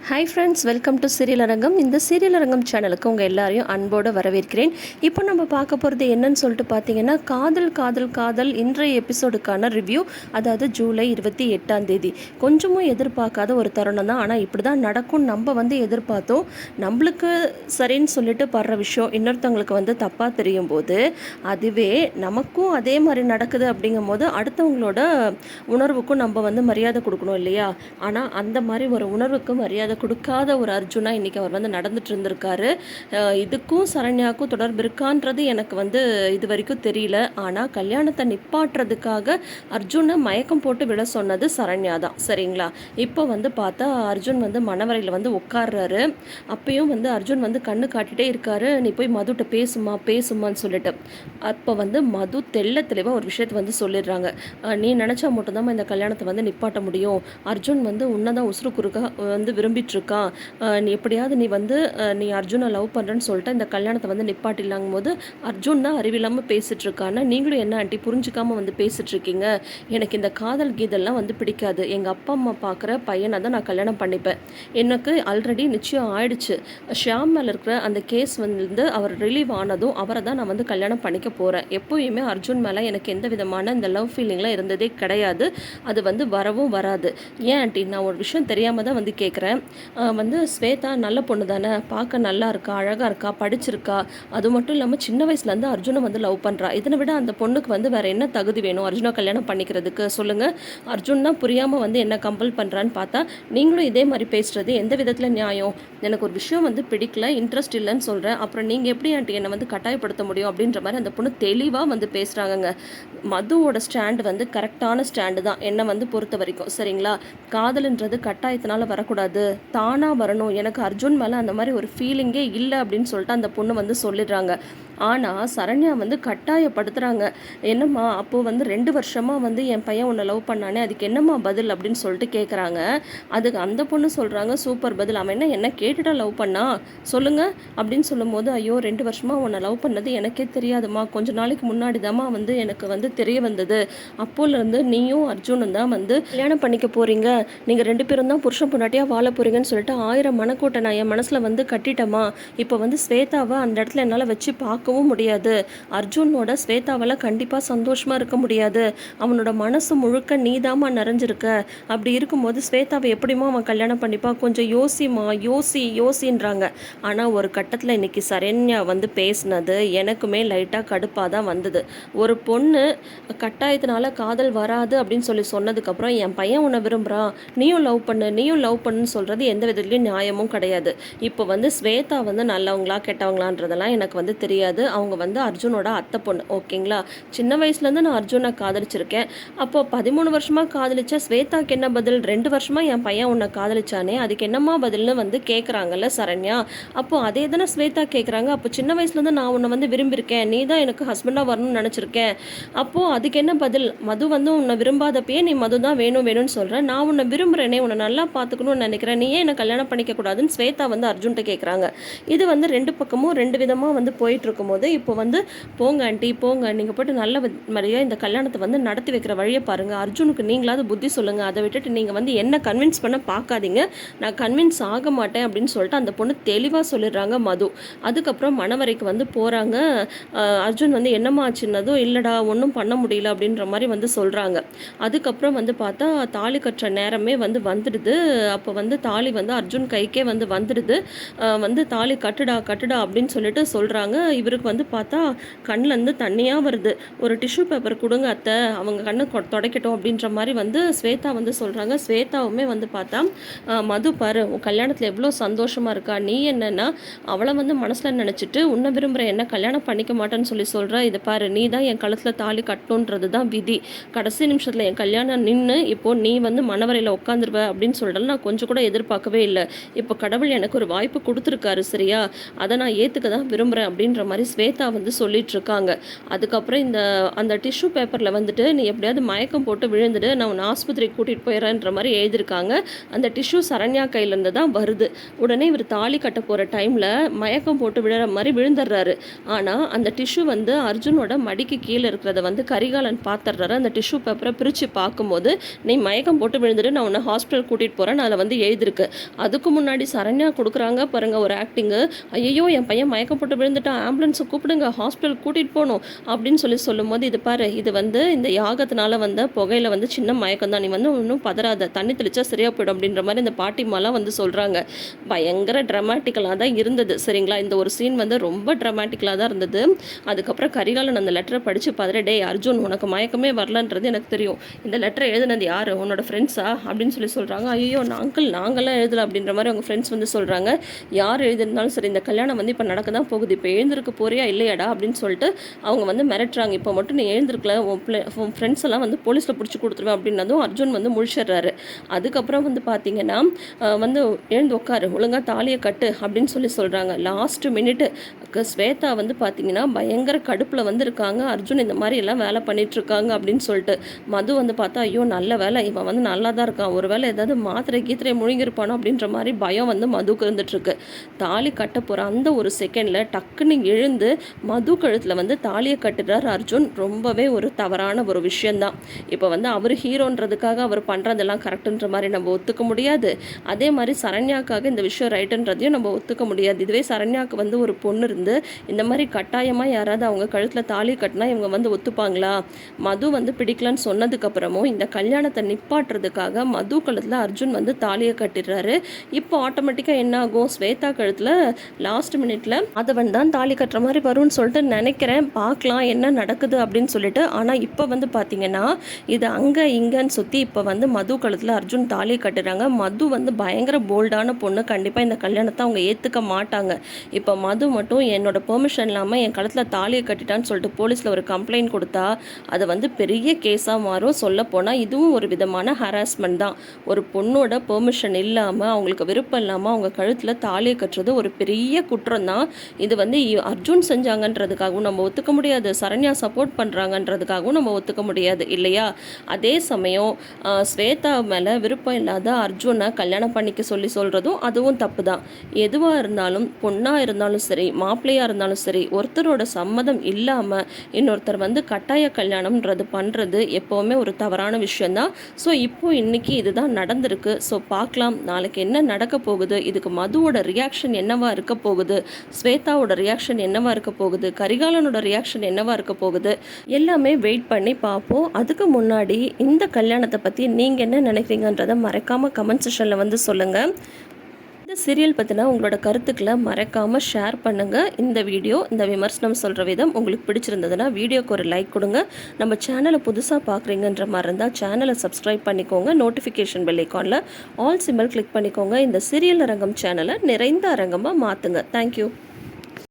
Hi friends, welcome to serial அரங்கம். இந்த serial அரங்கம் சேனலுக்கு உங்கள் எல்லாரையும் அன்போடு வரவேற்கிறேன். இப்போ நம்ம பார்க்க போகிறது என்னன்னு சொல்லிட்டு பார்த்தீங்கன்னா, காதல் காதல் காதல் இன்றைய எபிசோடுக்கான ரிவ்யூ. அதாவது ஜூலை 28 கொஞ்சமும் எதிர்பார்க்காத ஒரு தருணம் தான். ஆனால் இப்படி தான் நடக்கும் நம்ம எதிர்பார்த்தோம். நம்மளுக்கு சரின்னு சொல்லிட்டு படுற விஷயம் இன்னொருத்தவங்களுக்கு தப்பாக தெரியும் போது, அதுவே நமக்கும் அதே மாதிரி நடக்குது அப்படிங்கும் போது அடுத்தவங்களோட உணர்வுக்கும் நம்ம மரியாதை கொடுக்கணும் இல்லையா? ஆனால் அந்த மாதிரி ஒரு உணர்வுக்கு மரியாதை கொடுக்காத ஒரு அர்ஜுனா இன்றைக்கி அவர் நடந்துட்டு இருந்திருக்காரு. இதுக்கும் சரண்யாவுக்கும் தொடர்பு இருக்கான்றது எனக்கு இது வரைக்கும் தெரியல. ஆனால் கல்யாணத்தை நிப்பாட்டுறதுக்காக அர்ஜுனை மயக்கம் போட்டு விட சொன்னது சரண்யா தான். சரிங்களா? இப்போ பார்த்தா அர்ஜுன் மணவரையில் உட்கார்றாரு. அப்பயும் அர்ஜுன் கண்ணு காட்டிகிட்டே இருக்காரு. நீ போய் மதுட்ட பேசுமான்னு சொல்லிட்டு. அப்போ மது தெள்ள தெளிவாக ஒரு விஷயத்தை சொல்லிடுறாங்க. நீ நினச்சா மட்டும்தான் இந்த கல்யாணத்தை நிப்பாட்ட முடியும். அர்ஜுன் உன்னதான் உசுறு குறுக்க விரும்பிட்டுருக்கான். நீ எப்படியாவது நீ அர்ஜுனை லவ் பண்ணுறேன்னு சொல்லிட்டு இந்த கல்யாணத்தை நிப்பாட்டிடலாங்கும் போது அர்ஜுன் தான் அறிவில்லாமல் பேசிகிட்டு இருக்கான்னு நீங்களும் என்ன ஆண்டி புரிஞ்சுக்காமல் பேசிகிட்ருக்கீங்க. எனக்கு இந்த காதல் கீதெல்லாம் பிடிக்காது. எங்கள் அப்பா அம்மா பார்க்குற பையனை தான் நான் கல்யாணம் பண்ணிப்பேன். எனக்கு ஆல்ரெடி நிச்சயம் ஆயிடுச்சு. ஷியாம் மேலே இருக்கிற அந்த கேஸ் அவர் ரிலீவ் ஆனதும் அவரை தான் நான் கல்யாணம் பண்ணிக்க போகிறேன். எப்போயுமே அர்ஜுன் மேலே எனக்கு எந்த விதமான இந்த லவ் ஃபீலிங்லாம் இருந்ததே கிடையாது. அது வரவும் வராது. ஏன் ஆண்டி, நான் ஒரு விஷயம் தெரியாமல் தான் கேட்குறேன். ஸ்வேதா நல்ல பொண்ணு தானே, பார்க்க நல்லா இருக்கா, அழகாக இருக்கா, படிச்சிருக்கா. அது மட்டும் இல்லாமல் சின்ன வயசுலேருந்து அர்ஜுனை லவ் பண்ணுறா. இதனை விட அந்த பொண்ணுக்கு வேறு என்ன தகுதி வேணும் அர்ஜுனை கல்யாணம் பண்ணிக்கிறதுக்கு சொல்லுங்கள். அர்ஜுன் தான் புரியாமல் என்ன கம்பல் பண்ணுறான்னு பார்த்தா நீங்களும் இதே மாதிரி பேசுகிறது எந்த விதத்தில் நியாயம்? எனக்கு ஒரு விஷயம் பிடிக்கல, இன்ட்ரெஸ்ட் இல்லைன்னு சொல்கிறேன். அப்புறம் நீங்கள் எப்படி ஆண்டி என்னை கட்டாயப்படுத்த முடியும் அப்படின்ற மாதிரி அந்த பொண்ணு தெளிவாக பேசுகிறாங்கங்க. மதுவோட ஸ்டாண்டு கரெக்டான ஸ்டாண்டு தான் என்னை பொறுத்த வரைக்கும். சரிங்களா? காதல்ன்றது கட்டாயத்தினால வரக்கூடாது, தானாக வரணும். எனக்கு அர்ஜுன் மேலே அந்த மாதிரி ஒரு ஃபீலிங்கே இல்லை அப்படின்னு சொல்லிட்டு அந்த பொண்ணு சொல்லிடுறாங்க. ஆனால் சரண்யா கட்டாயப்படுத்துகிறாங்க. என்னம்மா அப்போது 2 வருஷமாக என் பையன் உன்னை லவ் பண்ணானே, அதுக்கு என்னம்மா பதில் அப்படின்னு சொல்லிட்டு கேட்குறாங்க. அதுக்கு அந்த பொண்ணு சொல்கிறாங்க, சூப்பர் பதில். அவன் என்ன கேட்டுட்டா லவ் பண்ணா சொல்லுங்கள் அப்படின்னு சொல்லும்போது, ஐயோ 2 வருஷமாக உன்னை லவ் பண்ணது எனக்கே தெரியாதுமா, கொஞ்ச நாளைக்கு முன்னாடி தாம்மா எனக்கு தெரிய வந்தது. அப்போலேருந்து நீயும் அர்ஜுனும் தான் கல்யாணம் பண்ணிக்க போகிறீங்க, நீங்கள் 2 பேரும் தான் புருஷன் பொண்டாட்டியாக வாழ போகிறீங்கன்னு சொல்லிட்டு 1000 மனக்கூட்டை நான் என் மனசில் கட்டிட்டேம்மா. இப்போ ஸ்வேதாவை அந்த இடத்துல என்னால் வச்சு பார்க்கவும் முடியாது. அர்ஜுனோட ஸ்வேதாவால் கண்டிப்பாக சந்தோஷமாக இருக்க முடியாது. அவனோட மனசு முழுக்க நீதாமா நிறைஞ்சிருக்க. அப்படி இருக்கும்போது ஸ்வேதாவை எப்படிமா அவன் கல்யாணம் பண்ணிப்பா? கொஞ்சம் யோசிமா, யோசின்றாங்க. ஆனால் ஒரு கட்டத்தில் இன்னைக்கு சரண்யா பேசினது எனக்குமே லைட்டாக கடுப்பாக தான் வந்தது. ஒரு பொண்ணு கட்டாயத்தினால காதல் வராது அப்படின்னு சொன்னதுக்கப்புறம் என் பையன் உன்னை விரும்புகிறான், நீயும் லவ் பண்ணுன்னு சொல்கிறது எந்த விதத்துலையும் நியாயமும் கிடையாது. இப்போ ஸ்வேதா நல்லவங்களா கெட்டவங்களான்றதெல்லாம் எனக்கு தெரியாது. அவங்க அர்ஜுனோட அத்தை பொண்ணு. ஓகேங்களா? சின்ன வயசுலேருந்து நான் அர்ஜுனை காதலிச்சிருக்கேன். அப்போது 13 வருஷமாக காதலிச்சா ஸ்வேதாக்கு என்ன பதில்? 2 வருஷமாக என் பையன் உன்னை காதலிச்சானே, அதுக்கு என்னம்மா பதில்னு கேட்குறாங்கல்ல சரண்யா. அப்போது அதே தானே ஸ்வேதா கேட்குறாங்க. அப்போ சின்ன வயசுலேருந்து நான் உன்னை விரும்பியிருக்கேன், நீ தான் எனக்கு ஹஸ்பண்டாக வரணும்னு நினச்சிருக்கேன். அப்போது அதுக்கு என்ன பதில்? மது உன்னை விரும்பாதப்பயே நீ மது தான் வேணும்னு சொல்கிறேன். நான் உன்னை விரும்புகிறேனே, உன்னை நல்லா பார்த்துக்கணும்னு நினைக்கிறேன், நீ ஏன் என்னை கல்யாணம் பண்ணிக்கக்கூடாதுன்னு ஸ்வேதா அர்ஜுன்கிட்ட கேட்குறாங்க. இது 2 பக்கமும் 2 விதமாக போயிட்டு இருக்கும்போது இப்போ போங்க ஆண்டி போங்க, நீங்கள் போய்ட்டு நல்ல மாதிரியாக இந்த கல்யாணத்தை நடத்தி வைக்கிற வழியை பாருங்கள். அர்ஜுனுக்கு நீங்களாவது புத்தி சொல்லுங்கள். அதை விட்டுட்டு நீங்கள் என்ன கன்வின்ஸ் பண்ண பார்க்காதீங்க, நான் கன்வின்ஸ் ஆக மாட்டேன் அப்படின்னு சொல்லிட்டு அந்த பொண்ணு தெளிவாக சொல்லிடுறாங்க மது. அதுக்கப்புறம் மணவரைக்கு போகிறாங்க. அர்ஜுன் என்னம்மா ஆச்சுன்னதும் இல்லைடா ஒன்றும் பண்ண முடியல அப்படின்ற மாதிரி சொல்கிறாங்க. அதுக்கப்புறம் பார்த்தா தாலி கட்டுற நேரமே வந்துடுது. அப்போ தாலி அர்ஜுன் கைக்கே வந்துடுது. தாலி கட்டுடா அப்படின்னு சொல்லிட்டு சொல்கிறாங்க. இவருக்கு பார்த்தா கண்ணிலேருந்து தண்ணியாக வருது. ஒரு டிஷ்யூ பேப்பர் கொடுங்க அத்தை, அவங்க கண்ணு துடைக்கட்டும் அப்படின்ற மாதிரி ஸ்வேதா சொல்கிறாங்க. ஸ்வேதாவுமே பார்த்தா மது பாரு, உன் கல்யாணத்தில் எவ்வளோ சந்தோஷமாக இருக்கா, நீ என்னன்னா அவளை மனசில் நினச்சிட்டு உன்னை விரும்புகிற என்ன கல்யாணம் பண்ணிக்க மாட்டேன்னு சொல்கிறா. இதை பாரு, நீ தான் என் கழுத்தில் தாலி கட்டணுன்றது தான் விதி. கடைசி நிமிஷத்தில் என் கல்யாணம் நின்று இப்போது நீ மணவரையில் உட்காந்துருவ அப்படின்னு சொல்லிட்டு நான் கொஞ்சம் கூட எதிர்பார்க்கவே இல்லை. இப்போ கடவுள் எனக்கு ஒரு வாய்ப்பு கொடுத்துருக்காரு, சரியா? அதை நான் ஏற்றுக்க தான் விரும்புகிறேன் அப்படின்ற மாதிரி ஸ்வேதா சொல்லிட்டு இருக்காங்க. அதுக்கப்புறம் அந்த டிஷ்யூ பேப்பரில் நீ எப்படியாவது மயக்கம் போட்டு விழுந்துட்டு நான் உன்னை ஆஸ்பத்திரிக்கு கூட்டிகிட்டு போயிடறேன்ற மாதிரி எழுதியிருக்காங்க. அந்த டிஷ்யூ சரண்யா கையிலேருந்து தான் வருது. உடனே இவர் தாலி கட்ட போகிற டைமில் மயக்கம் போட்டு விழுற மாதிரி விழுந்துடுறாரு. ஆனால் அந்த டிஷ்யூ அர்ஜுனோட மடிக்கு கீழே இருக்கிறத கரிகாலன் பார்த்துடுறாரு. அந்த டிஷ்யூ பேப்பரை பிரித்து பார்க்கும்போது நீ மயக்கம் போட்டு விழுந்துட்டு நான் உன்னை ஹாஸ்பிட்டல் கூட்டிகிட்டு போகிறேன் அதில் எழுதிருக்கு. இருக்குது. அதுக்கு முன்னாடி சரண்யா கொடுக்குறாங்க பாருங்கள் ஒரு ஆக்டிங்கு. ஐயோ என் பையன் மயக்கம் போட்டு விழுந்துட்டான், ஆம்புலன்ஸை கூப்பிடுங்க, ஹாஸ்பிட்டல் கூட்டிகிட்டு போகணும் அப்படின்னு சொல்லும்போது, இது பாரு இது வந்து இந்த யாகத்தினால வந்த புகையில வந்து சின்ன மயக்கம் தான், நீ வந்து ஒன்றும் பதறாத, தண்ணி தெளிச்சா சரியாக போயிடும் அப்படின்ற மாதிரி இந்த பாட்டிமாலாம் வந்து சொல்கிறாங்க. பயங்கர ட்ராமாட்டிக்கலாக தான் இருந்தது சரிங்களா. இந்த ஒரு சீன் வந்து ரொம்ப ட்ராமாட்டிக்கலாக தான் இருந்தது. அதுக்கப்புறம் கரிகாலன் அந்த லெட்டரை படித்து பார்த்துட்டு, டே அர்ஜுன் உனக்கு மயக்கமே வரலன்றது எனக்கு தெரியும், இந்த லெட்டரை எழுதுனது யார், உன்னோட ஃப்ரெண்ட்ஸா அப்படின்னு சொல்கிறாங்க. ஐயோ அங்கிள் நாங்கள்லாம் எழுதலை அப்படின்ற மாதிரி அவங்க ஃப்ரெண்ட்ஸ் வந்து சொல்கிறாங்க. யார் எழுதிருந்தாலும் சரி இந்த கல்யாணம் வந்து இப்போ நடக்க தான் போகுது, இப்போ எழுந்திருக்க போறியா இல்லையாடா அப்படின்னு சொல்லிட்டு அவங்க வந்து மிரட்டுறாங்க. இப்போ மட்டும் நீ எழுந்திருக்கல உன் ஃப்ரெண்ட்ஸ் எல்லாம் வந்து போலீஸில் பிடிச்சி கொடுத்துருவேன் அப்படின்னதும் அர்ஜுன் வந்து முழிச்சிடுறாரு. அதுக்கப்புறம் வந்து பார்த்தீங்கன்னா வந்து எழுந்து உட்காரு, ஒழுங்காக தாலியை கட்டு அப்படின்னு சொல்கிறாங்க. லாஸ்ட் மினிட்டு ஸ்வேதா வந்து பார்த்தீங்கன்னா பயங்கர கடுப்பில் வந்து இருக்காங்க. அர்ஜுன் இந்த மாதிரி எல்லாம் வேலை பண்ணிட்டு இருக்காங்க அப்படின்னு சொல்லிட்டு மது வந்து பார்த்தா ஐயோ நல்ல வேலை இவன் வந்து நல்லா தான் இருக்கான், ஒரு வேலை ஏதாவது மாத்திரை கீத்திரை முழுங்கிருப்பானோ அப்படின்ற மாதிரி பயம் வந்து மதுக்கு இருந்துட்டுருக்கு. தாலி கட்ட போகிற அந்த ஒரு செகண்டில் டக்குன்னு எழுந்து மது கழுத்தில் வந்து தாலியை கட்டுறார் அர்ஜுன். ரொம்பவே ஒரு தவறான ஒரு விஷயந்தான். இப்போ வந்து அவர் ஹீரோன்றதுக்காக அவர் பண்ணுறதெல்லாம் கரெக்டுன்ற மாதிரி நம்ம ஒத்துக்க முடியாது. அதே மாதிரி சரண்யாக்காக இந்த விஷயம் ரைட்டுன்றதையும் நம்ம ஒத்துக்க முடியாது. இதுவே சரண்யாவுக்கு வந்து ஒரு பொண்ணு இருந்து இந்த மாதிரி கட்டாயமாக யாராவது அவங்க கழுத்தில் தாலி கட்டினா இவங்க வந்து ஒத்துப்பாங்களா? மது வந்து பிடிக்கலன்னு சொன்னதுக்கப்புறமும் இந்த கல்யாணத்தை நிப்பாட்டுறதுக்காக மது கழுத்தில் அர்ஜுன் வந்து தாலியை கட்டிடுறாரு. இப்போ ஆட்டோமேட்டிக்காக என்ன ஆகும், ஸ்வேதா கழுத்தில் லாஸ்ட் மினிட்ல அதவன் தான் தாலி கட்டுற மாதிரி வரும்னு சொல்லிட்டு நினைக்கிறேன். பார்க்கலாம் என்ன நடக்குது அப்படின்னு சொல்லிட்டு. ஆனால் இப்போ வந்து பார்த்தீங்கன்னா இது அங்கே இங்கேன்னு சுற்றி இப்போ வந்து மது கழுத்தில் அர்ஜுன் தாலி கட்டுறாங்க. மது வந்து பயங்கர போல்டான பொண்ணு, கண்டிப்பாக இந்த கல்யாணத்தை அவங்க ஏற்றுக்க மாட்டாங்க. இப்போ மது மட்டும் என்னோட பெர்மிஷன் இல்லாமல் என் கழுத்தில் தாலியை கட்டிட்டான்னு சொல்லிட்டு போலீஸில் ஒரு கம்ப்ளைண்ட் கொடுத்தா அது வந்து பெரிய கேஸாக மாறும். சொல்லப்போனால் இதுவும் ஒரு விதமான ஹராஸ்மெண்ட் தான். ஒரு பொண்ணோட பெர்மிஷன் இல்லாமல் அவங்களுக்கு விருப்பம் இல்லாமல் அவங்க கழுத்தில் தாலியை கட்டுறது ஒரு பெரிய குற்றம் தான். இது வந்து அர்ஜுன் செஞ்சாங்கன்றதுக்காகவும் நம்ம ஒத்துக்க முடியாது, சரண்யா சப்போர்ட் பண்ணுறாங்கன்றதுக்காகவும் நம்ம ஒத்துக்க முடியாது இல்லையா. அதே சமயம் ஸ்வேதா மேலே விருப்பம் இல்லாத அர்ஜுனை கல்யாணம் பண்ணிக்க சொல்கிறதும் அதுவும் தப்பு தான். எதுவாக இருந்தாலும் பொண்ணாக இருந்தாலும் சரி மாப்பிள்ளையாக இருந்தாலும் சரி ஒருத்தரோட சம்மதம் இல்லாமல் இன்னொருத்தர் வந்து கட்டாய கல்யாணம்ன்றது பண்ணுறது எப்போவுமே ஒரு தவறான விஷயந்தான். ஸோ இப்போ இன்றைக்கி இதுதான் நடந்திருக்கு. ஸோ பார்க்கலாம் நாளைக்கு என்ன நடக்க போகுது, இதுக்கு மதுவோட ரியாக்ஷன் என்னவா இருக்க போகுது, ஸ்வேதாவோட ரியாக்ஷன் என்னவா இருக்க போகுது, கரிகாலனோட ரியாக்ஷன் என்னவா இருக்க போகுது, எல்லாமே வெயிட் பண்ணி பார்ப்போம். அதுக்கு முன்னாடி இந்த கல்யாணத்தை பற்றி நீங்கள் என்ன நினைக்கிறீங்கன்றதை மறக்காமல் கமெண்ட் செக்ஷனில் வந்து சொல்லுங்கள். இந்த சீரியல் பற்றினா உங்களோட கருத்துக்களை மறக்காமல் ஷேர் பண்ணுங்கள். இந்த வீடியோ இந்த விமர்சனம் சொல்கிற விதம் உங்களுக்கு பிடிச்சிருந்ததுன்னா வீடியோக்கு ஒரு லைக் கொடுங்க. நம்ம சேனலை புதுசாக பார்க்குறீங்கன்ற மாதிரி இருந்தால் சேனலை சப்ஸ்கிரைப் பண்ணிக்கோங்க. நோட்டிஃபிகேஷன் பெல் ஐக்கானில் ஆல் சிம்பிள் கிளிக் பண்ணிக்கோங்க. இந்த சீரியல் அரங்கம் சேனலை நிறைந்த அரங்கமாக மாற்றுங்க. தேங்க்யூ.